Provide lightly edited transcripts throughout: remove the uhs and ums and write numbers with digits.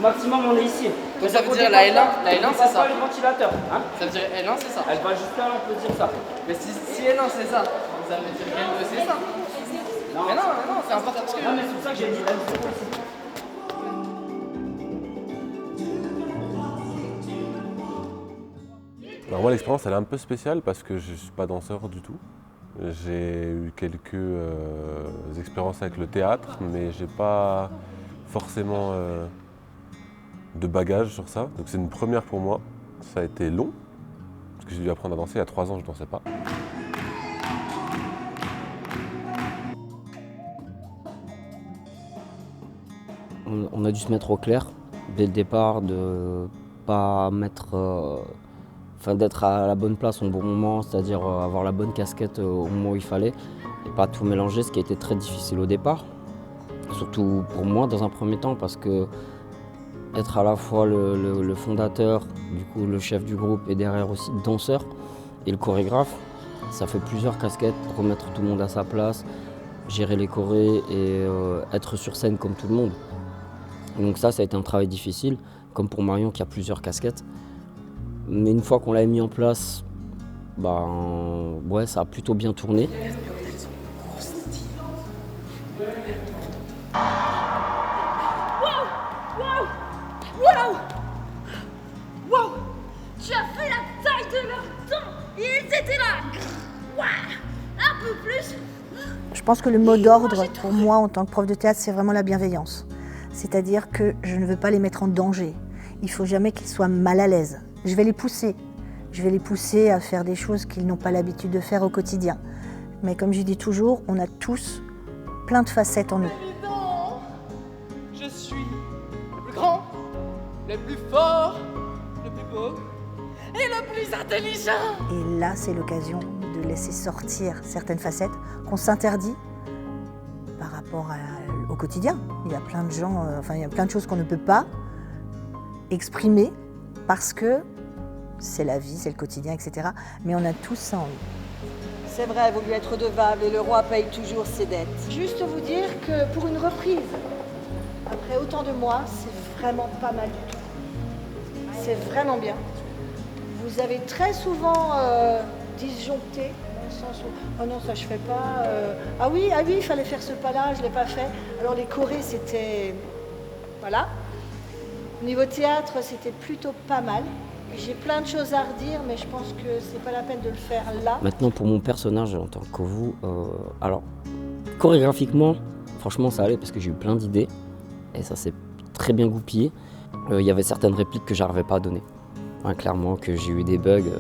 maximum on est ici. Donc ça veut dire la L1, c'est ça. Pas le ventilateur. Hein, Ça veut dire L1, c'est ça. elle va juste là, on peut dire ça. Mais si L1, c'est ça, ça veut dire L2, c'est ça. Non, Mais non, c'est important parce que. non, mais c'est pour ça que j'ai dit L0 aussi. Alors moi l'expérience elle est un peu spéciale parce que je ne suis pas danseur du tout. J'ai eu quelques expériences avec le théâtre mais j'ai pas forcément de bagage sur ça. Donc c'est une première pour moi. Ça a été long parce que j'ai dû apprendre à danser. Il y a 3 ans je ne dansais pas. On a dû se mettre au clair dès le départ, de pas mettre, d'être à la bonne place au bon moment, c'est-à-dire avoir la bonne casquette au moment où il fallait et pas tout mélanger, ce qui a été très difficile au départ. Surtout pour moi dans un premier temps parce que être à la fois le fondateur, du coup le chef du groupe et derrière aussi le danseur et le chorégraphe, ça fait plusieurs casquettes, remettre tout le monde à sa place, gérer les chorés et être sur scène comme tout le monde. Et donc ça a été un travail difficile, comme pour Marion qui a plusieurs casquettes. Mais une fois qu'on l'a mis en place, ouais, ça a plutôt bien tourné. Wow! Tu as fait la taille de leur temps! Ils étaient là! Wow! Un peu plus! Je pense que le mot d'ordre pour moi en tant que prof de théâtre, c'est vraiment la bienveillance. C'est-à-dire que je ne veux pas les mettre en danger. Il ne faut jamais qu'ils soient mal à l'aise. Je vais les pousser. Je vais les pousser à faire des choses qu'ils n'ont pas l'habitude de faire au quotidien. Mais comme je dis toujours, on a tous plein de facettes en nous. Évident, je suis le plus grand, le plus fort, le plus beau et le plus intelligent. Et là, c'est l'occasion de laisser sortir certaines facettes qu'on s'interdit par rapport au quotidien. Il y a plein de gens, il y a plein de choses qu'on ne peut pas exprimer parce que c'est la vie, c'est le quotidien, etc. Mais on a tous ça en nous. C'est vrai, vous lui êtes redevable et le roi paye toujours ses dettes. Juste vous dire que pour une reprise, après autant de mois, c'est vraiment pas mal du tout. C'est vraiment bien. Vous avez très souvent disjoncté, dans le sens où « Oh non, ça je fais pas ah oui, il fallait faire ce pas-là, je l'ai pas fait. » Alors les chorés, c'était... Voilà. Au niveau théâtre, c'était plutôt pas mal. J'ai plein de choses à redire, mais je pense que c'est pas la peine de le faire là. Maintenant, pour mon personnage en tant que vous, alors, chorégraphiquement, franchement, ça allait parce que j'ai eu plein d'idées et ça s'est très bien goupillé. Il y avait certaines répliques que j'arrivais pas à donner. Clairement, que j'ai eu des bugs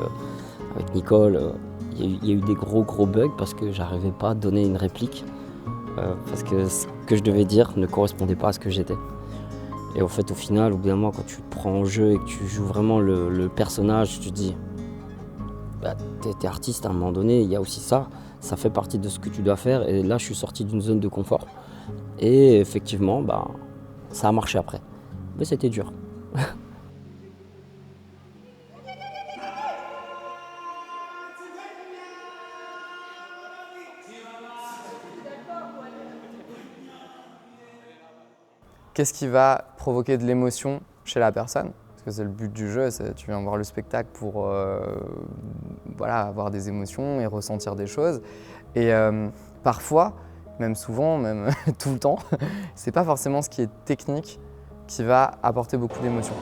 avec Nicole. Il y a eu des gros bugs parce que j'arrivais pas à donner une réplique parce que ce que je devais dire ne correspondait pas à ce que j'étais. Et au fait, au final, au bout d'un moment, quand tu te prends en jeu et que tu joues vraiment le personnage, tu te dis, t'es artiste à un moment donné, il y a aussi ça fait partie de ce que tu dois faire. Et là, je suis sorti d'une zone de confort. Et effectivement, ça a marché après. Mais c'était dur. Qu'est-ce qui va provoquer de l'émotion chez la personne? Parce que c'est le but du jeu, tu viens voir le spectacle pour avoir des émotions et ressentir des choses. Et parfois, même souvent, même tout le temps, c'est pas forcément ce qui est technique qui va apporter beaucoup d'émotions.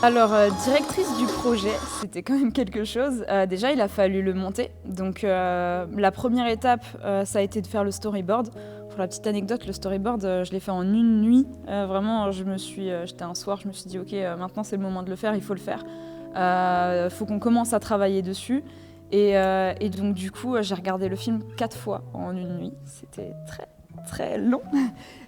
Alors, directrice du projet, c'était quand même quelque chose. Déjà, il a fallu le monter. Donc, la première étape, ça a été de faire le storyboard. Pour la petite anecdote, le storyboard, je l'ai fait en une nuit. Vraiment, j'étais un soir, je me suis dit, ok, maintenant c'est le moment de le faire, il faut le faire. Faut qu'on commence à travailler dessus. Et donc, du coup, j'ai regardé le film 4 fois en une nuit. C'était très, très long.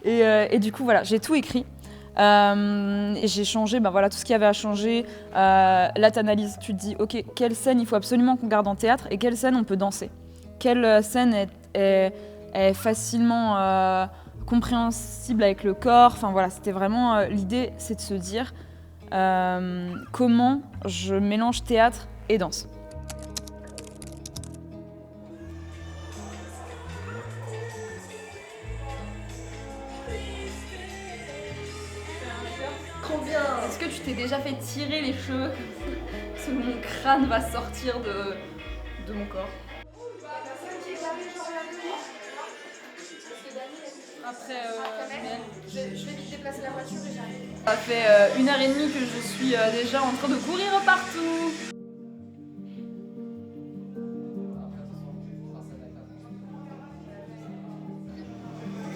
Et du coup, voilà, j'ai tout écrit. Et j'ai changé tout ce qu'il y avait à changer. Là, tu analyses, tu te dis, ok, quelle scène il faut absolument qu'on garde en théâtre et quelle scène on peut danser. Quelle scène est facilement compréhensible avec le corps. Enfin voilà, c'était vraiment l'idée, c'est de se dire comment je mélange théâtre et danse. Est-ce que tu t'es déjà fait tirer les cheveux parce que mon crâne va sortir de mon corps? Après, je vais vite déplacer la voiture et j'arrive. ça fait 1h30 que je suis déjà en train de courir partout.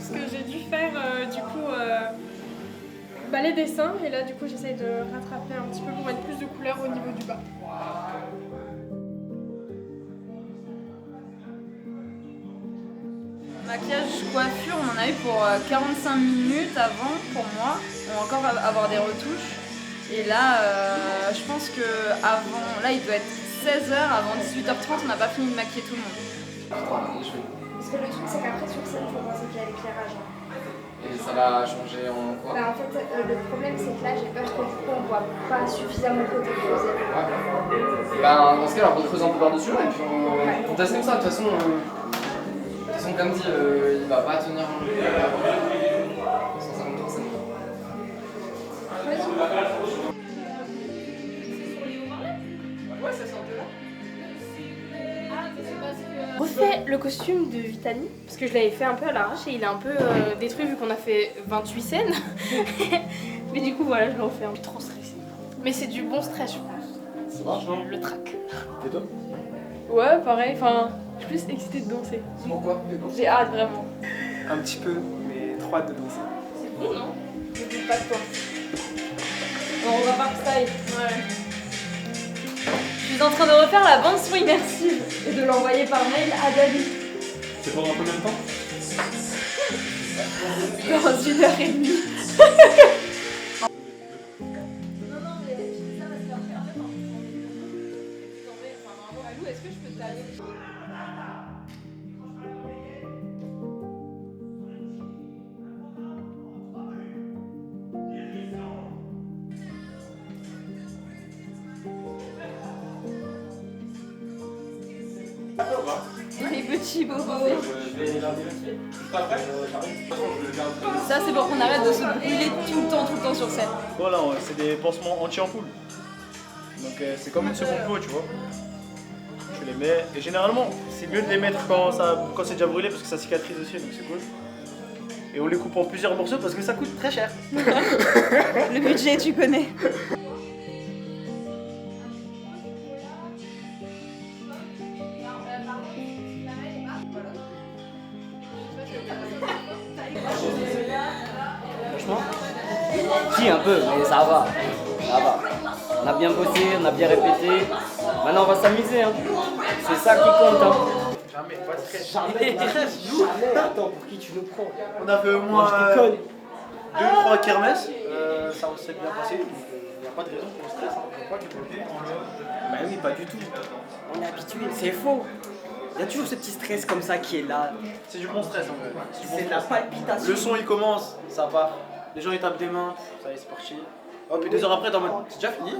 Ce que j'ai dû faire, du coup, les dessins. Et là, du coup, j'essaye de rattraper un petit peu pour mettre plus de couleurs au niveau du bas. Maquillage, coiffure, on en a eu pour 45 minutes avant, pour moi. On va encore avoir des retouches. Et là, je pense que avant, là, il doit être 16h, avant 18h30, on n'a pas fini de maquiller tout le monde. Parce que le truc, c'est qu'après, sur scène, il faut penser qu'il y a l'éclairage. Et ça va changer en quoi? En fait, le problème, c'est que là, j'ai peur que du coup, on voit pas suffisamment le côté creusé. Dans ce cas, on creuse un peu par-dessus et puis on teste comme ça. De toute façon, comme dit, il va pas tenir sans ça montre, ça montre. Ouais, ça sort de là. Refait le costume de Vitani, parce que je l'avais fait un peu à l'arrache et il est un peu détruit vu qu'on a fait 28 scènes. Mais du coup, voilà, je le refais. Je suis trop stressée. Mais c'est du bon stress, je pense. C'est le trac. Et toi? Ouais, pareil. Enfin, je suis plus excitée de danser. Pourquoi? J'ai hâte, vraiment. Un petit peu, mais trop hâte de danser. C'est bon, non? Je doute pas de toi. On va par style. Ouais. Je suis en train de refaire la bande son immersive et de l'envoyer par mail à Dali. C'est pendant combien de temps? Dans 1h30. Est-ce que je peux t'aller? Les petits bobos. Ça, c'est pour qu'on arrête de se brûler tout le temps sur scène. Voilà, c'est des pansements anti-ampoule. Donc c'est comme une seconde peau, tu vois. Tu les mets, et généralement, c'est mieux de les mettre quand c'est déjà brûlé parce que ça cicatrise aussi, donc c'est cool. Et on les coupe en plusieurs morceaux parce que ça coûte très cher. Le budget, tu connais. Franchement, si un peu, mais ça va. Ça va. On a bien bossé, on a bien répété. Maintenant on va s'amuser, hein. C'est ça qui compte, hein. Jamais, pas de stress. Jamais. Attends, pour qui tu nous prends? On a fait au moins 2-3 kermesses, ça s'est bien passé, donc il n'y a pas de raison pour le stress. Bah oui, pas du tout. On est habitué, c'est faux. Il y a toujours ce petit stress comme ça qui est là. C'est du bon stress en fait. C'est la palpitation. Le son il commence, ça part. Les gens ils tapent des mains, ça y est c'est parti. Hop, et 2 heures après, t'es en mode, c'est déjà fini.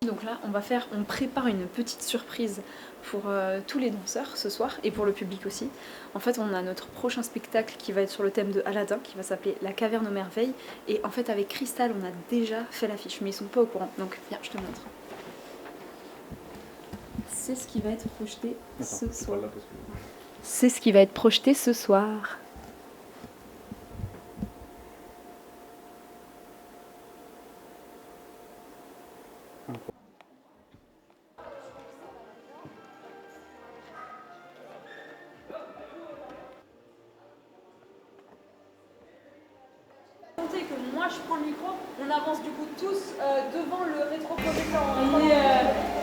Donc là, on prépare une petite surprise pour tous les danseurs ce soir et pour le public aussi. En fait, on a notre prochain spectacle qui va être sur le thème de Aladdin, qui va s'appeler La Caverne aux Merveilles. Et en fait, avec Crystal, on a déjà fait l'affiche, mais ils sont pas au courant. Donc, viens, je te montre. C'est ce qui va être projeté ce soir. C'est ce qui va être projeté ce soir. Que moi je prends le micro, on avance du coup tous devant le rétroprojecteur. On est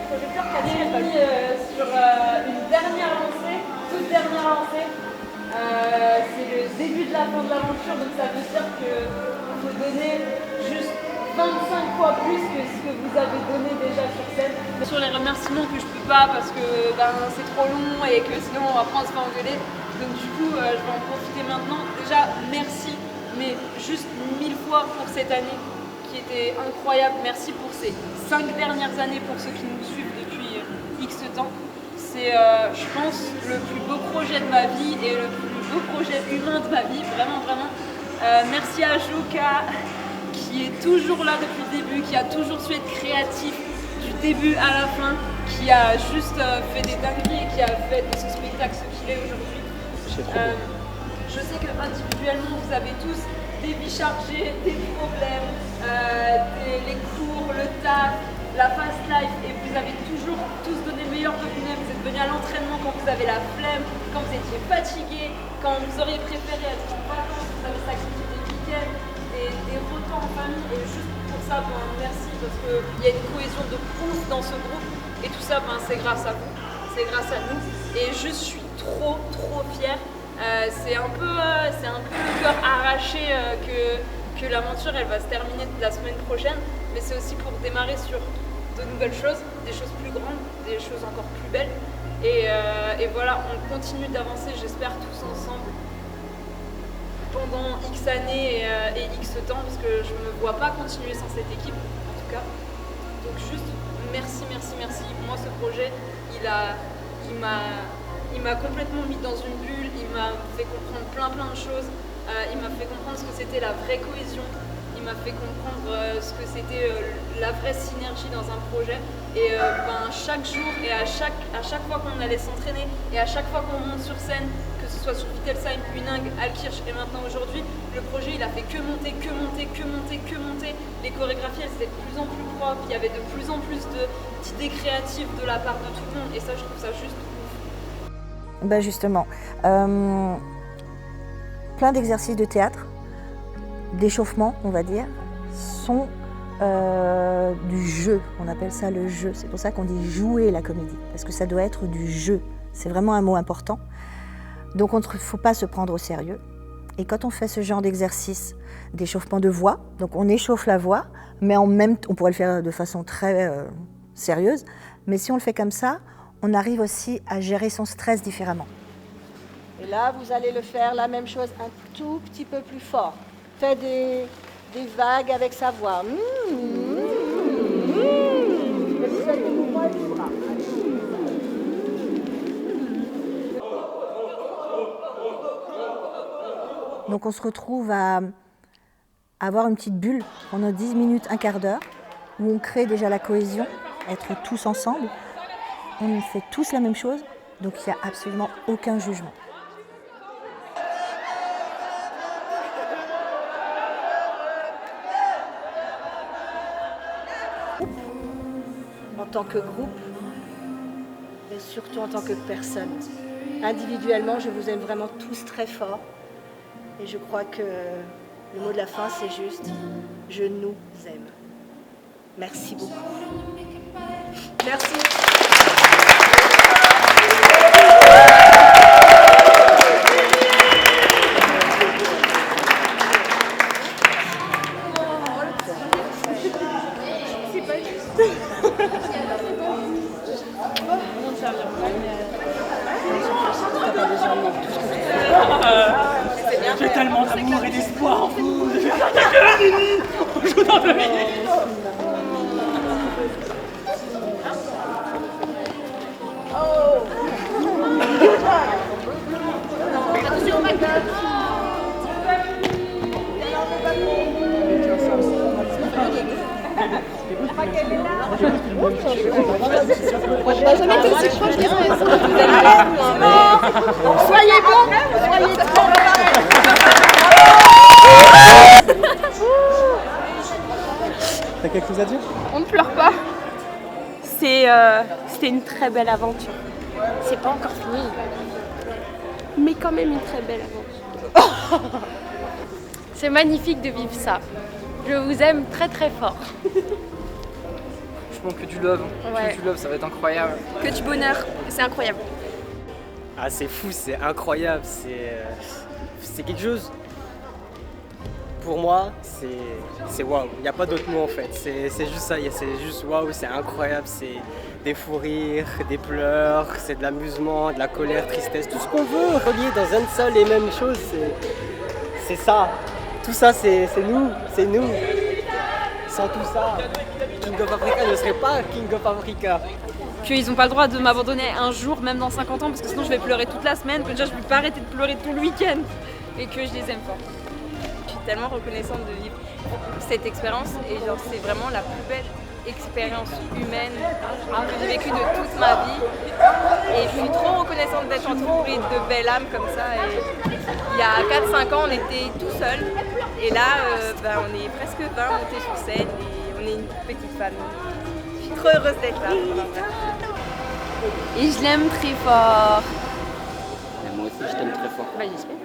projecteur qui a déjà mis sur une dernière lancée, toute dernière lancée. C'est le début de la fin de l'aventure, donc ça veut dire qu'il faut donner juste 25 fois plus que ce que vous avez donné déjà sur scène. Sur les remerciements que je peux pas parce que c'est trop long et que sinon on va prendre se faire engueuler. Donc du coup je vais en profiter maintenant. Déjà merci. Mais juste 1000 fois pour cette année qui était incroyable. Merci pour ces 5 dernières années pour ceux qui nous suivent depuis X temps. C'est, je pense, le plus beau projet de ma vie et le plus beau projet humain de ma vie, vraiment, vraiment. Merci à Joka qui est toujours là depuis le début, qui a toujours su être créatif du début à la fin, qui a juste fait des dingueries et qui a fait de ce spectacle ce qu'il est aujourd'hui. Je sais que individuellement vous avez tous des vies chargées, des problèmes, les cours, le taf, la fast life, et vous avez toujours tous donné le meilleur de vous-même. Vous êtes venus à l'entraînement quand vous avez la flemme, quand vous étiez fatigué, quand vous auriez préféré être en vacances, vous avez sacrifié des week-ends, des repas en famille, et juste pour ça, merci, parce qu'il y a une cohésion de ouf dans ce groupe, et tout ça, c'est grâce à vous, c'est grâce à nous, et je suis trop fière. C'est un peu le cœur arraché que l'aventure elle va se terminer la semaine prochaine, mais c'est aussi pour démarrer sur de nouvelles choses, des choses plus grandes, des choses encore plus belles, et voilà, on continue d'avancer, j'espère tous ensemble pendant X années et X temps, parce que je ne me vois pas continuer sans cette équipe en tout cas. Donc juste merci. Moi ce projet il m'a complètement mis dans une bulle, il m'a fait comprendre plein de choses, il m'a fait comprendre ce que c'était la vraie cohésion, il m'a fait comprendre ce que c'était la vraie synergie dans un projet, et chaque jour et à chaque fois qu'on allait s'entraîner et à chaque fois qu'on monte sur scène, que ce soit sur Wittelsheim, Huningue, Altkirch et maintenant aujourd'hui, le projet il a fait que monter, les chorégraphies elles étaient de plus en plus propres, il y avait de plus en plus d'idées créatives de la part de tout le monde, et ça je trouve ça juste justement, plein d'exercices de théâtre, d'échauffement, on va dire, sont du jeu. On appelle ça le jeu. C'est pour ça qu'on dit jouer la comédie, parce que ça doit être du jeu. C'est vraiment un mot important. Donc il ne faut pas se prendre au sérieux. Et quand on fait ce genre d'exercice d'échauffement de voix, donc on échauffe la voix, mais en même temps, on pourrait le faire de façon très sérieuse, mais si on le fait comme ça, on arrive aussi à gérer son stress différemment. Et là, vous allez le faire la même chose un tout petit peu plus fort. Faites des vagues avec sa voix. Donc on se retrouve à avoir une petite bulle pendant 10 minutes, un quart d'heure, où on crée déjà la cohésion, être tous ensemble. On fait tous la même chose, donc il n'y a absolument aucun jugement. En tant que groupe, mais surtout en tant que personne. Individuellement, je vous aime vraiment tous très fort. Et je crois que le mot de la fin, c'est juste « je nous aime ». Merci beaucoup. Merci. J'ai tellement d'amour et d'espoir en vous. Je vais faire ta gueule, Nini. On joue dans 2 minutes. Attention, Magda. Jamais été aussi proche des raisons. Soyez bons, soyez T'as quelque chose à dire? On ne pleure pas. C'était une très belle aventure. C'est pas encore fini. Mais quand même une très belle aventure. C'est magnifique de vivre ça. Je vous aime très très fort. Franchement que du love. Ouais. Que du love, ça va être incroyable. Que du bonheur, c'est incroyable. Ah c'est fou, c'est incroyable, c'est quelque chose. Pour moi, c'est waouh. Il n'y a pas d'autre mot en fait. C'est juste ça, c'est juste waouh, c'est incroyable. C'est des fous rires, des pleurs, c'est de l'amusement, de la colère, tristesse, tout ce qu'on veut relier dans une seule et même chose. C'est ça. Tout ça, c'est nous, c'est nous. Sans tout ça, King of Africa ne serait pas King of Africa. qu'ils n'ont pas le droit de m'abandonner un jour, même dans 50 ans, parce que sinon je vais pleurer toute la semaine, que déjà je ne peux pas arrêter de pleurer tout le week-end, et que je les aime fort. Je suis tellement reconnaissante de vivre cette expérience, et genre c'est vraiment la plus belle expérience humaine que j'ai vécue de toute ma vie. Et je suis trop reconnaissante d'être entourée de belles âmes comme ça. Et il y a 4-5 ans, on était tout seuls. Et là, on est presque 20 montés sur scène et on est une petite famille. Je suis trop heureuse d'être là. Et je l'aime très fort. Et moi aussi, je t'aime très fort. Bah, j'espère.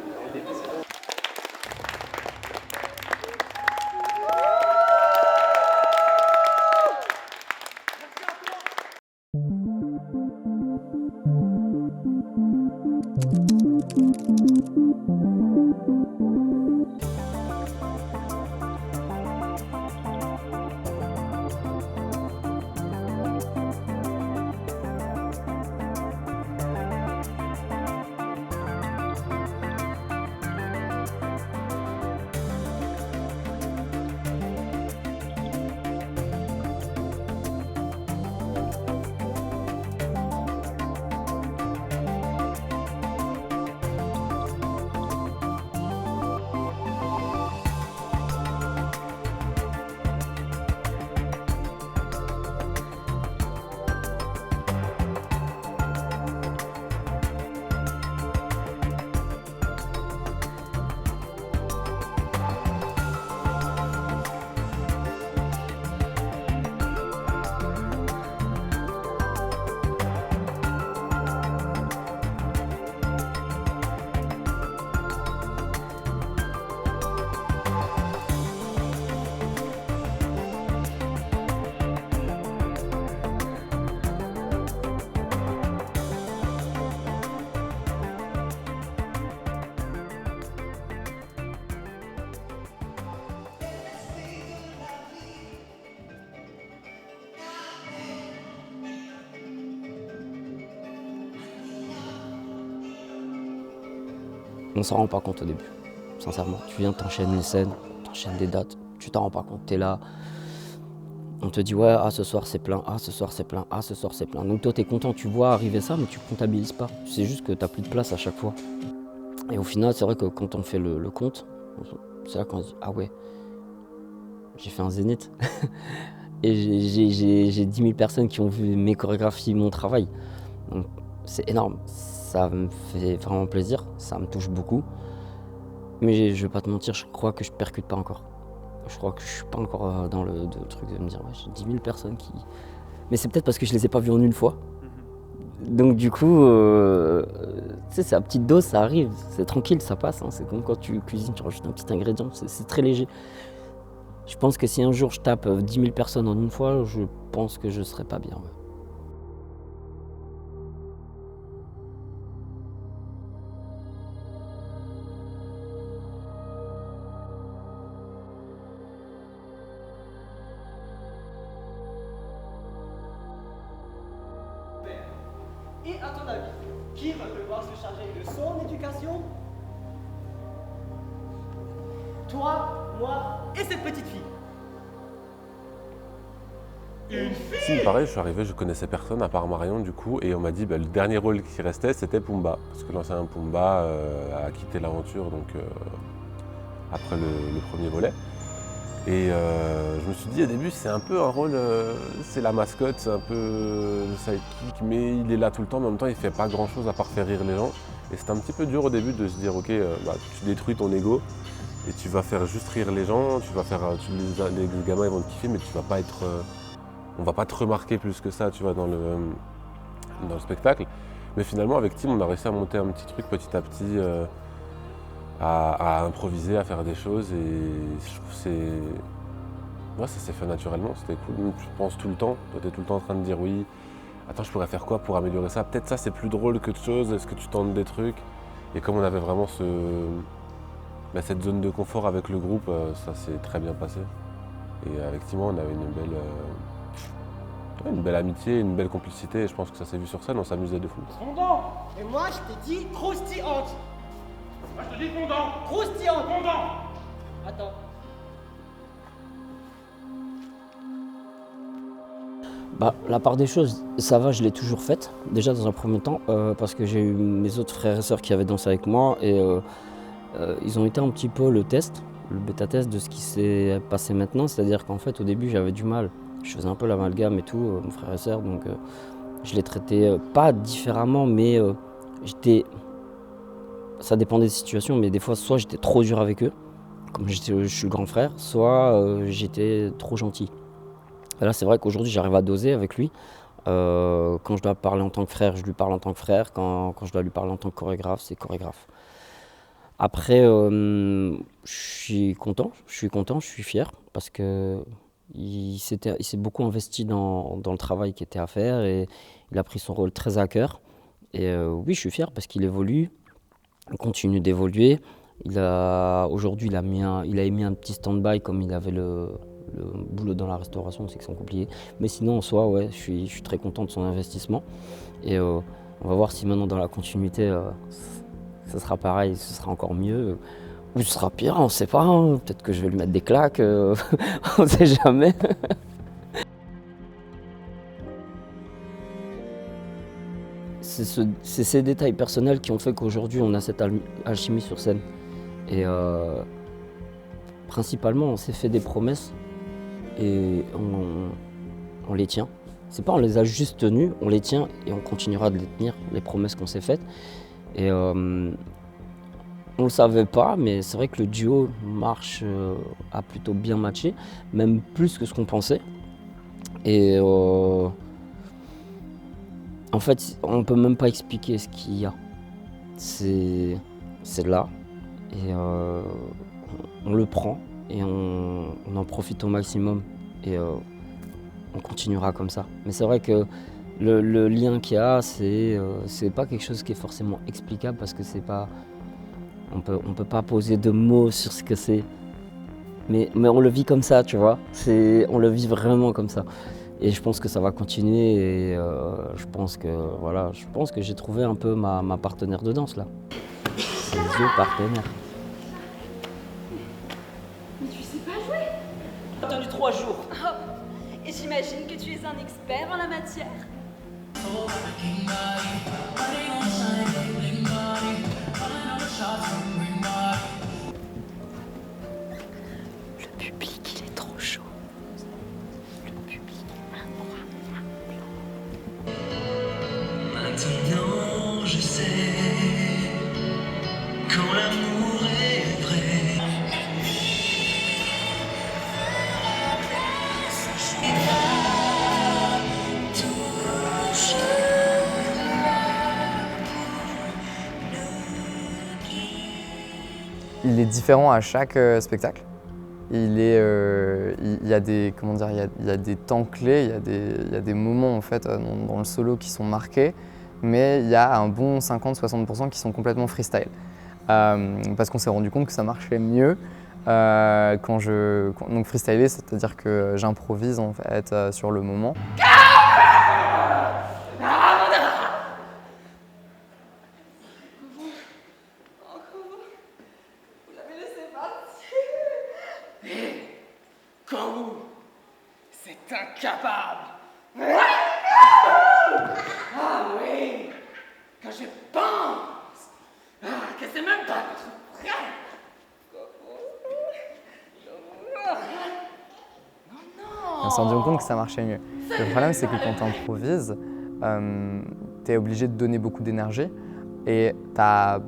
On s'en rend pas compte au début, sincèrement. Tu viens, t'enchaînes les scènes, t'enchaînes des dates, tu t'en rends pas compte, t'es là. On te dit ouais, ah ce soir c'est plein, ah ce soir c'est plein, ah ce soir c'est plein. Donc toi t'es content, tu vois arriver ça, mais tu comptabilises pas. C'est juste que t'as plus de place à chaque fois. Et au final, c'est vrai que quand on fait le compte, c'est là qu'on se dit ah ouais, j'ai fait un zénith. Et j'ai 10 000 personnes qui ont vu mes chorégraphies, mon travail. Donc c'est énorme. Ça me fait vraiment plaisir, ça me touche beaucoup. Mais je vais pas te mentir, je crois que je percute pas encore. Je crois que je suis pas encore dans le truc de me dire ouais, j'ai 10 000 personnes qui... Mais c'est peut-être parce que je les ai pas vues en une fois. Donc du coup, tu sais, c'est à petite dose, ça arrive, c'est tranquille, ça passe. Hein. C'est comme quand tu cuisines, tu rajoutes un petit ingrédient, c'est très léger. Je pense que si un jour je tape 10 000 personnes en une fois, je pense que je serais pas bien. Ouais. Et à ton avis, qui va devoir se charger de son éducation? Toi, moi et cette petite fille. Une fille? Si, pareil, je suis arrivé, je connaissais personne à part Marion du coup, et on m'a dit le dernier rôle qui restait c'était Pumba, parce que l'ancien Pumba a quitté l'aventure donc après le premier volet. Et je me suis dit au début c'est un peu un rôle, c'est la mascotte, c'est un peu le sidekick, mais il est là tout le temps, mais en même temps il fait pas grand chose à part faire rire les gens. Et c'était un petit peu dur au début de se dire ok, tu détruis ton ego et tu vas faire juste rire les gens, tu vas faire, les gamins ils vont te kiffer, mais tu vas pas être, on va pas te remarquer plus que ça, tu vois, dans le spectacle. Mais finalement avec Tim on a réussi à monter un petit truc petit à petit. À improviser, à faire des choses et je trouve que ça s'est fait naturellement, c'était cool. Tu penses tout le temps, toi t'es tout le temps en train de dire oui, attends je pourrais faire quoi pour améliorer ça, peut-être ça c'est plus drôle que de choses, est-ce que tu tentes des trucs? Et comme on avait vraiment cette zone de confort avec le groupe, ça s'est très bien passé. Et avec Timon on avait une belle amitié, une belle complicité et je pense que ça s'est vu sur scène, on s'amusait de fou. Fondant. Et moi je t'ai dit croustillante. Moi je te dis fondant. Croustillante. Fondant. Attends. La part des choses, ça va, je l'ai toujours faite, déjà dans un premier temps, parce que j'ai eu mes autres frères et sœurs qui avaient dansé avec moi et ils ont été un petit peu le bêta-test de ce qui s'est passé maintenant, c'est-à-dire qu'en fait au début j'avais du mal, je faisais un peu l'amalgame et tout, mon frère et sœur, donc je les traitais pas différemment, mais ça dépendait des situations, mais des fois soit j'étais trop dur avec eux, comme je suis le grand frère, soit j'étais trop gentil. Et là c'est vrai qu'aujourd'hui j'arrive à doser avec lui. Quand je dois parler en tant que frère, je lui parle en tant que frère. Quand je dois lui parler en tant que chorégraphe, c'est chorégraphe. Après, je suis content, je suis fier parce qu'il s'est beaucoup investi dans le travail qui était à faire et il a pris son rôle très à cœur. Et oui, je suis fier parce qu'il évolue, il continue d'évoluer. Aujourd'hui, il a émis un petit stand-by comme il avait le boulot dans la restauration, c'est que c'est compliqué. Mais sinon, en soi, ouais, je suis très content de son investissement. Et on va voir si maintenant, dans la continuité, ça sera pareil, ce sera encore mieux. Ou ce sera pire, on ne sait pas. Hein. Peut-être que je vais lui mettre des claques, on ne sait jamais. C'est ces détails personnels qui ont fait qu'aujourd'hui, on a cette alchimie sur scène. Et principalement, on s'est fait des promesses et on les tient. C'est pas on les a juste tenues, on les tient et on continuera de les tenir, les promesses qu'on s'est faites. Et on le savait pas, mais c'est vrai que le duo a plutôt bien matché, même plus que ce qu'on pensait. Et en fait, on peut même pas expliquer ce qu'il y a. C'est là, et on le prend, et on en profite au maximum, et on continuera comme ça. Mais c'est vrai que le lien qu'il y a, c'est pas quelque chose qui est forcément explicable parce que c'est pas, on peut pas poser de mots sur ce que c'est. Mais on le vit comme ça, tu vois. On le vit vraiment comme ça. Et je pense que ça va continuer. Et je pense que j'ai trouvé un peu ma partenaire de danse là. C'est The Partenaire. Mais tu sais pas jouer. J'ai attendu 3 jours. Oh, et j'imagine que tu es un expert en la matière. Le public, il est trop chaud. Le public est incroyable. Maintenant, je sais quand l'amour est vrai. Il est différent à chaque spectacle. Il y a des temps clés, il y a des moments en fait dans le solo qui sont marqués, mais il y a un bon 50-60% qui sont complètement freestyle. Parce qu'on s'est rendu compte que ça marchait mieux donc freestyler, c'est-à-dire que j'improvise en fait sur le moment. Quand vous, c'est incapable. Ah oui, quand je pense que c'est même pas notre frère. On s'est rendu compte que ça marchait mieux. Le problème, c'est que quand tu improvises, tu es obligé de donner beaucoup d'énergie et t'as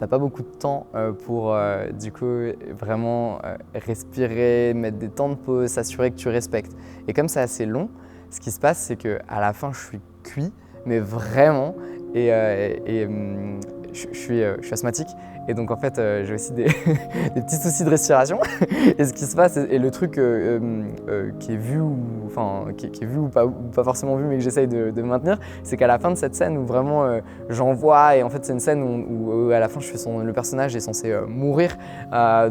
pas beaucoup de temps pour du coup vraiment respirer, mettre des temps de pause, s'assurer que tu respectes. Et comme c'est assez long, ce qui se passe, c'est qu'à la fin, je suis cuit, mais vraiment, et je suis asthmatique. Et donc en fait, j'ai aussi des petits soucis de respiration. Et ce qui se passe, et le truc qui est vu ou pas forcément vu, mais que j'essaye de maintenir, c'est qu'à la fin de cette scène où vraiment j'envoie, et en fait c'est une scène où à la fin le personnage est censé mourir.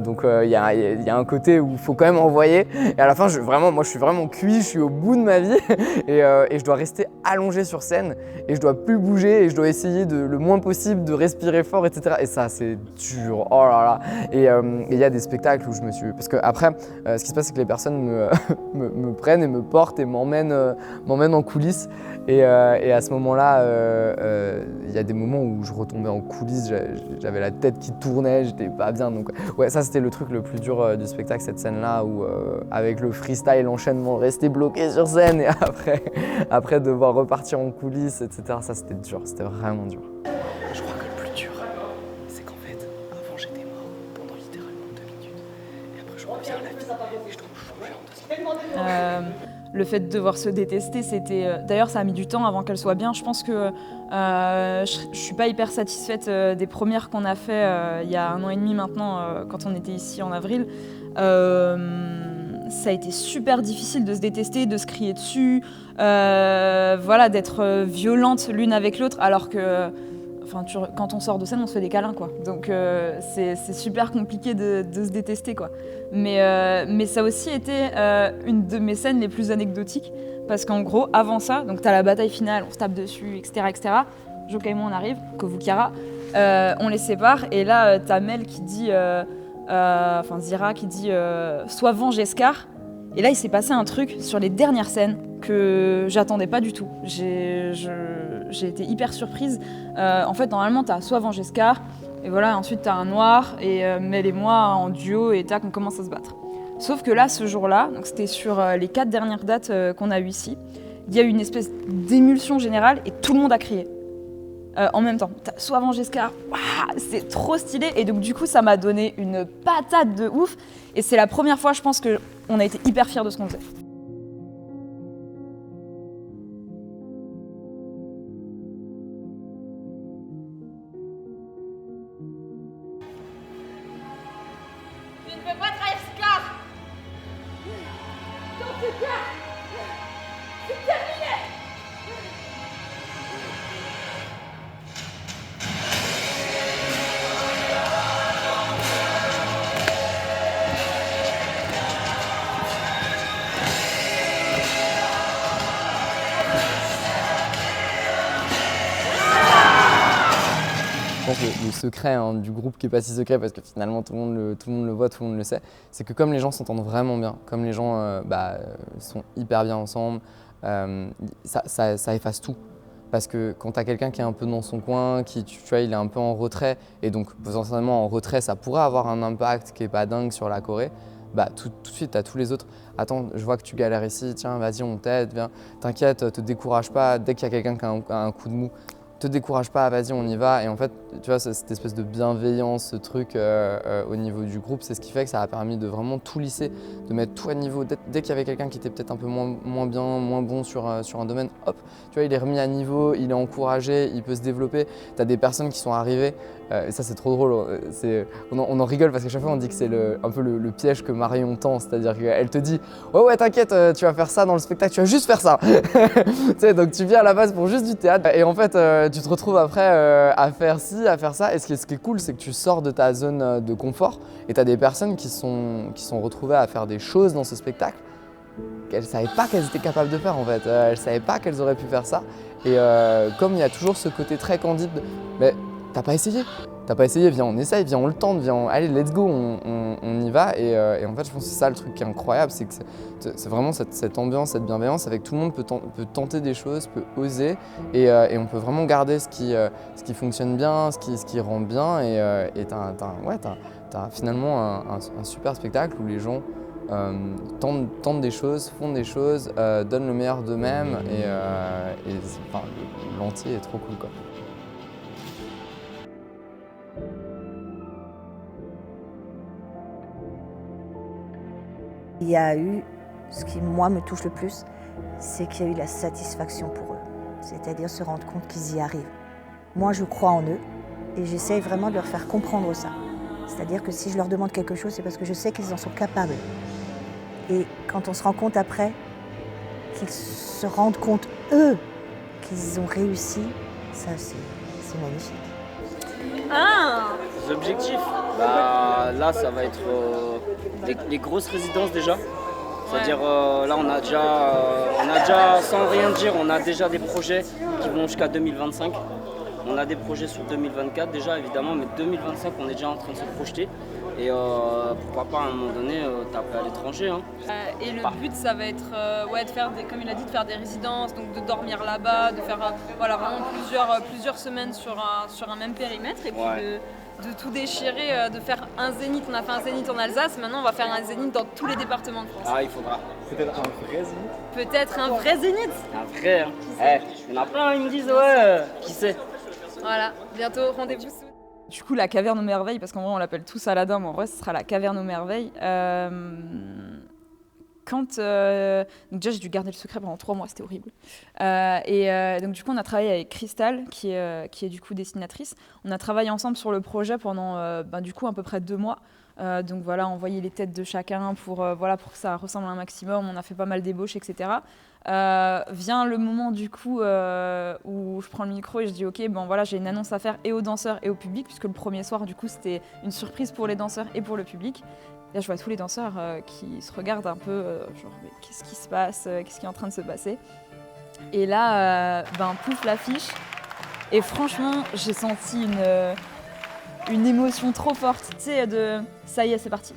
Donc il y a un côté où il faut quand même envoyer. Et à la fin, moi je suis vraiment cuit, je suis au bout de ma vie et je dois rester allongé sur scène et je dois plus bouger et je dois essayer le moins possible de respirer respirer fort, etc. Et ça, c'est dur. Oh là là. Et il y a des spectacles où je me suis... Parce qu'après, ce qui se passe, c'est que les personnes me prennent et me portent et m'emmènent en coulisses. Et à ce moment-là, il y a des moments où je retombais en coulisses, j'avais la tête qui tournait, j'étais pas bien. Donc ouais, ça c'était le truc le plus dur du spectacle, cette scène-là où avec le freestyle, l'enchaînement, rester bloqué sur scène et après devoir repartir en coulisses, etc. Ça c'était dur, c'était vraiment dur. Je crois que le plus dur, c'est qu'en fait, avant j'étais mort pendant littéralement 2 minutes. Et après je reviens à la vie et je dois me changer en 2 secondes. Le fait de devoir se détester, c'était... D'ailleurs, ça a mis du temps avant qu'elle soit bien. Je pense que je suis pas hyper satisfaite des premières qu'on a fait il y a 1 an et demi maintenant, quand on était ici en avril. Ça a été super difficile de se détester, de se crier dessus, voilà, d'être violente l'une avec l'autre, alors que... Enfin, quand on sort de scène, on se fait des câlins, quoi. Donc c'est super compliqué de se détester, quoi. Mais ça a aussi été une de mes scènes les plus anecdotiques, parce qu'en gros, avant ça, donc t'as la bataille finale, on se tape dessus, etc., etc. Joka et moi, on arrive, Kovukara, on les sépare, et là, t'as Mel qui dit, enfin Zira qui dit « Sois venge Escar ». Et là, il s'est passé un truc sur les dernières scènes que j'attendais pas du tout. J'ai été hyper surprise. En fait, normalement, t'as soit Vangescar, et voilà, ensuite t'as un noir, et Mel et moi en duo, et tac, on commence à se battre. Sauf que là, ce jour-là, donc c'était sur les 4 dernières dates qu'on a eues ici, il y a eu une espèce d'émulsion générale, et tout le monde a crié. En même temps, t'as soit Vangescar, c'est trop stylé, et donc du coup, ça m'a donné une patate de ouf, et c'est la première fois, je pense, qu'on a été hyper fiers de ce qu'on faisait. Tu ne peux pas trahir Scar. Dans ce cas, c'est terminé. Je pense que le secret du groupe qui n'est pas si secret, parce que finalement tout le monde le voit, tout le monde le sait, c'est que comme les gens s'entendent vraiment bien, comme les gens sont hyper bien ensemble, ça efface tout. Parce que quand tu as quelqu'un qui est un peu dans son coin, tu vois, il est un peu en retrait, et donc potentiellement en retrait, ça pourrait avoir un impact qui n'est pas dingue sur la Corée, tout de suite, tu as tous les autres. Attends, je vois que tu galères ici, tiens, vas-y, on t'aide, viens. T'inquiète, te décourage pas, dès qu'il y a quelqu'un qui a un coup de mou, te décourage pas, vas-y, on y va. Et en fait, tu vois, cette espèce de bienveillance, ce truc au niveau du groupe, c'est ce qui fait que ça a permis de vraiment tout lisser, de mettre tout à niveau. Dès qu'il y avait quelqu'un qui était peut-être un peu moins bien, moins bon sur un domaine, hop, tu vois, il est remis à niveau, il est encouragé, il peut se développer. Tu as des personnes qui sont arrivées, et ça c'est trop drôle, on en rigole parce qu'à chaque fois on dit que c'est un peu le piège que Marion tend, c'est-à-dire qu'elle te dit « Ouais, t'inquiète, tu vas faire ça dans le spectacle, tu vas juste faire ça !» Tu sais, donc tu viens à la base pour juste du théâtre, et en fait tu te retrouves après à faire ci, à faire ça, et ce qui est cool, c'est que tu sors de ta zone de confort, et tu as des personnes qui sont retrouvées à faire des choses dans ce spectacle qu'elles ne savaient pas qu'elles étaient capables de faire en fait, elles ne savaient pas qu'elles auraient pu faire ça, et comme il y a toujours ce côté très candide, mais t'as pas essayé, viens on essaye, viens on le tente, viens allez let's go, on y va, et en fait je pense que c'est ça le truc qui est incroyable, c'est que c'est vraiment cette ambiance, cette bienveillance avec tout le monde peut tenter des choses, peut oser, et on peut vraiment garder ce qui fonctionne bien, ce qui rend bien, et t'as finalement un super spectacle où les gens tentent des choses, font des choses, donnent le meilleur d'eux-mêmes, et l'entier est trop cool quoi. Il y a eu, ce qui moi me touche le plus, c'est qu'il y a eu la satisfaction pour eux, c'est-à-dire se rendre compte qu'ils y arrivent. Moi je crois en eux et j'essaye vraiment de leur faire comprendre ça. C'est-à-dire que si je leur demande quelque chose, c'est parce que je sais qu'ils en sont capables. Et quand on se rend compte après, qu'ils se rendent compte eux qu'ils ont réussi, ça c'est magnifique. Les objectifs, là ça va être les grosses résidences déjà. C'est-à-dire là on a déjà, sans rien dire, on a déjà des projets qui vont jusqu'à 2025. On a des projets sur 2024 déjà évidemment, mais 2025 on est déjà en train de se projeter. Et pourquoi pas à un moment donné taper à l'étranger. Hein. Et le but ça va être de faire comme il a dit, de faire des résidences, donc de dormir là-bas, de faire vraiment plusieurs semaines sur un même périmètre et puis de tout déchirer, de faire un zénith. On a fait un zénith en Alsace, maintenant on va faire un zénith dans tous les départements de France. Ah, il faudra. Peut-être un vrai zénith. Peut-être un vrai zénith. Un vrai, hein. Il y en a plein, ils me disent, qui sait. Voilà, bientôt, rendez-vous. Du coup, la caverne aux merveilles, parce qu'en vrai on l'appelle tous Aladdin, mais en vrai ce sera la caverne aux merveilles. Donc déjà j'ai dû garder le secret pendant 3 mois, c'était horrible. Donc du coup on a travaillé avec Cristal, qui est du coup dessinatrice. On a travaillé ensemble sur le projet pendant du coup à peu près 2 mois. Donc voilà, envoyer les têtes de chacun pour que ça ressemble un maximum. On a fait pas mal d'ébauches, etc. Vient le moment du coup où je prends le micro et je dis ok, j'ai une annonce à faire et aux danseurs et au public, puisque le premier soir du coup c'était une surprise pour les danseurs et pour le public. Là je vois tous les danseurs qui se regardent un peu genre mais qu'est-ce qui se passe, qu'est-ce qui est en train de se passer. Et là pouf l'affiche et franchement j'ai senti une émotion trop forte, tu sais, de ça y est c'est parti,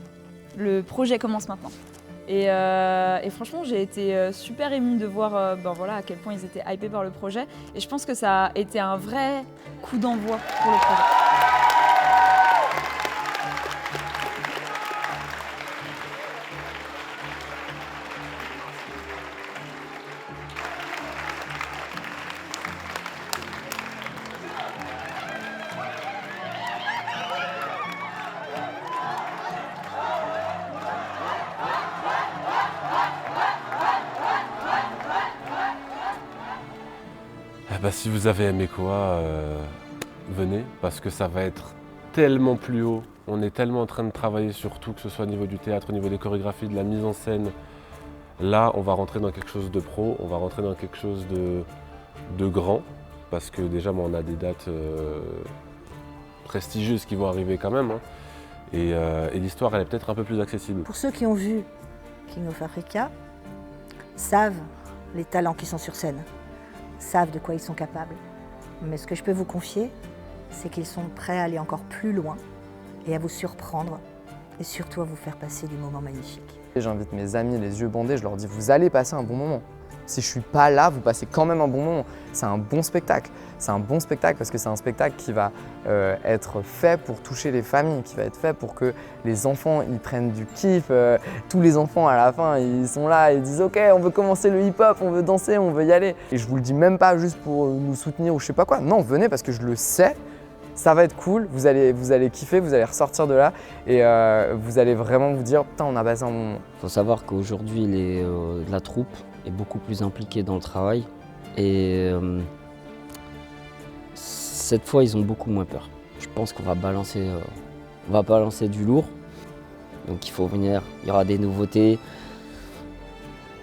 le projet commence maintenant. Et franchement j'ai été super émue de voir à quel point ils étaient hypés par le projet et je pense que ça a été un vrai coup d'envoi pour le projet. Si vous avez aimé quoi, venez, parce que ça va être tellement plus haut. On est tellement en train de travailler sur tout, que ce soit au niveau du théâtre, au niveau des chorégraphies, de la mise en scène. Là, on va rentrer dans quelque chose de pro, on va rentrer dans quelque chose de grand, parce que déjà, on a des dates prestigieuses qui vont arriver quand même. Hein. Et l'histoire, elle est peut-être un peu plus accessible. Pour ceux qui ont vu King of Africa, savent les talents qui sont sur scène, savent de quoi ils sont capables. Mais ce que je peux vous confier, c'est qu'ils sont prêts à aller encore plus loin et à vous surprendre et surtout à vous faire passer des moments magnifiques. J'invite mes amis les yeux bandés, je leur dis vous allez passer un bon moment. Si je suis pas là, vous passez quand même un bon moment. C'est un bon spectacle. C'est un bon spectacle parce que c'est un spectacle qui va être fait pour toucher les familles, qui va être fait pour que les enfants ils prennent du kiff. Tous les enfants à la fin ils sont là, ils disent ok on veut commencer le hip-hop, on veut danser, on veut y aller. Et je vous le dis même pas juste pour nous soutenir ou je sais pas quoi. Non, venez parce que je le sais. Ça va être cool, vous allez kiffer, vous allez ressortir de là et vous allez vraiment vous dire putain on a passé un bon moment. Il faut savoir qu'aujourd'hui la troupe est beaucoup plus impliquée dans le travail et cette fois ils ont beaucoup moins peur. Je pense qu'on va balancer du lourd, donc il faut venir, il y aura des nouveautés.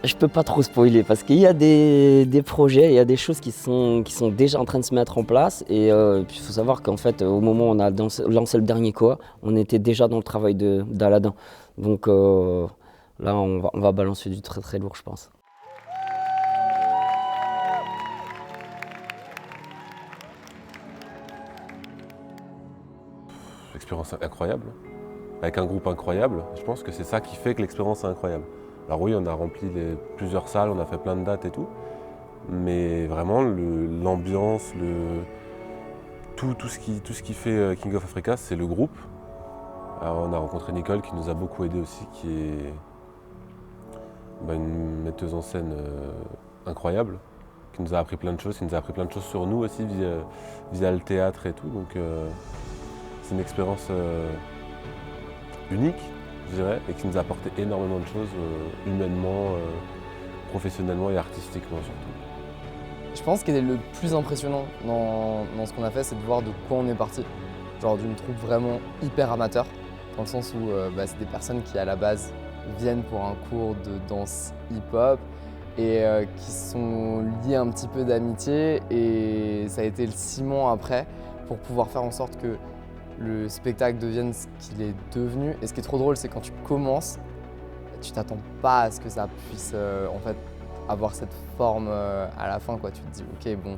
Je peux pas trop spoiler parce qu'il y a des projets, il y a des choses qui sont déjà en train de se mettre en place et il faut savoir qu'en fait au moment où on a lancé le dernier Koa, on était déjà dans le travail d'Aladin. Donc là on va balancer du très très lourd je pense. Expérience incroyable, avec un groupe incroyable, je pense que c'est ça qui fait que l'expérience est incroyable. Alors oui, on a rempli plusieurs salles, on a fait plein de dates et tout, mais vraiment l'ambiance, tout ce qui fait King of Africa, c'est le groupe. Alors, on a rencontré Nicole qui nous a beaucoup aidé aussi, qui est une metteuse en scène incroyable, qui nous a appris plein de choses, sur nous aussi via le théâtre et tout. Donc c'est une expérience unique, je dirais, et qui nous a apporté énormément de choses, humainement, professionnellement et artistiquement surtout. Je pense ce qui est le plus impressionnant dans ce qu'on a fait, c'est de voir de quoi on est parti. Genre d'une troupe vraiment hyper amateur, dans le sens où c'est des personnes qui à la base viennent pour un cours de danse hip-hop et qui sont liées un petit peu d'amitié, et ça a été le ciment après pour pouvoir faire en sorte que le spectacle devienne ce qu'il est devenu. Et ce qui est trop drôle, c'est quand tu commences, tu t'attends pas à ce que ça puisse en fait avoir cette forme à la fin, quoi. Tu te dis ok bon,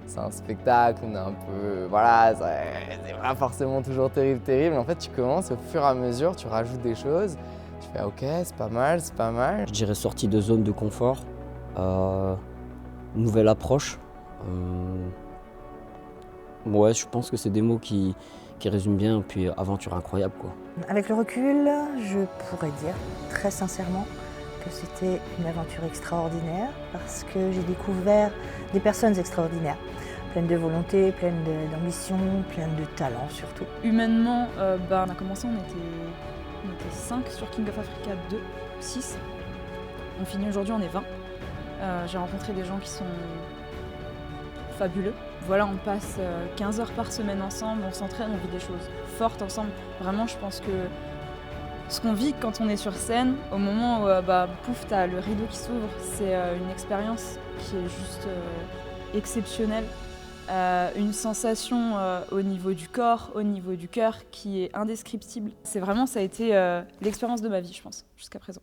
c'est un spectacle, on est un peu, voilà, c'est pas forcément toujours terrible. En fait, tu commences au fur et à mesure, tu rajoutes des choses, tu fais ok, c'est pas mal. Je dirais sortie de zone de confort, nouvelle approche. Ouais, je pense que c'est des mots qui résument bien, puis aventure incroyable, quoi. Avec le recul, je pourrais dire très sincèrement que c'était une aventure extraordinaire parce que j'ai découvert des personnes extraordinaires, pleines de volonté, pleines d'ambition, pleines de talent surtout. Humainement, on a commencé, on était 5 sur King of Africa 2, 6. On finit aujourd'hui, on est 20. J'ai rencontré des gens qui sont fabuleux. Voilà, on passe 15 heures par semaine ensemble, on s'entraîne, on vit des choses fortes ensemble. Vraiment, je pense que ce qu'on vit quand on est sur scène, au moment où pouf, t'as le rideau qui s'ouvre, c'est une expérience qui est juste exceptionnelle. Une sensation au niveau du corps, au niveau du cœur qui est indescriptible. Ça a été l'expérience de ma vie, je pense, jusqu'à présent.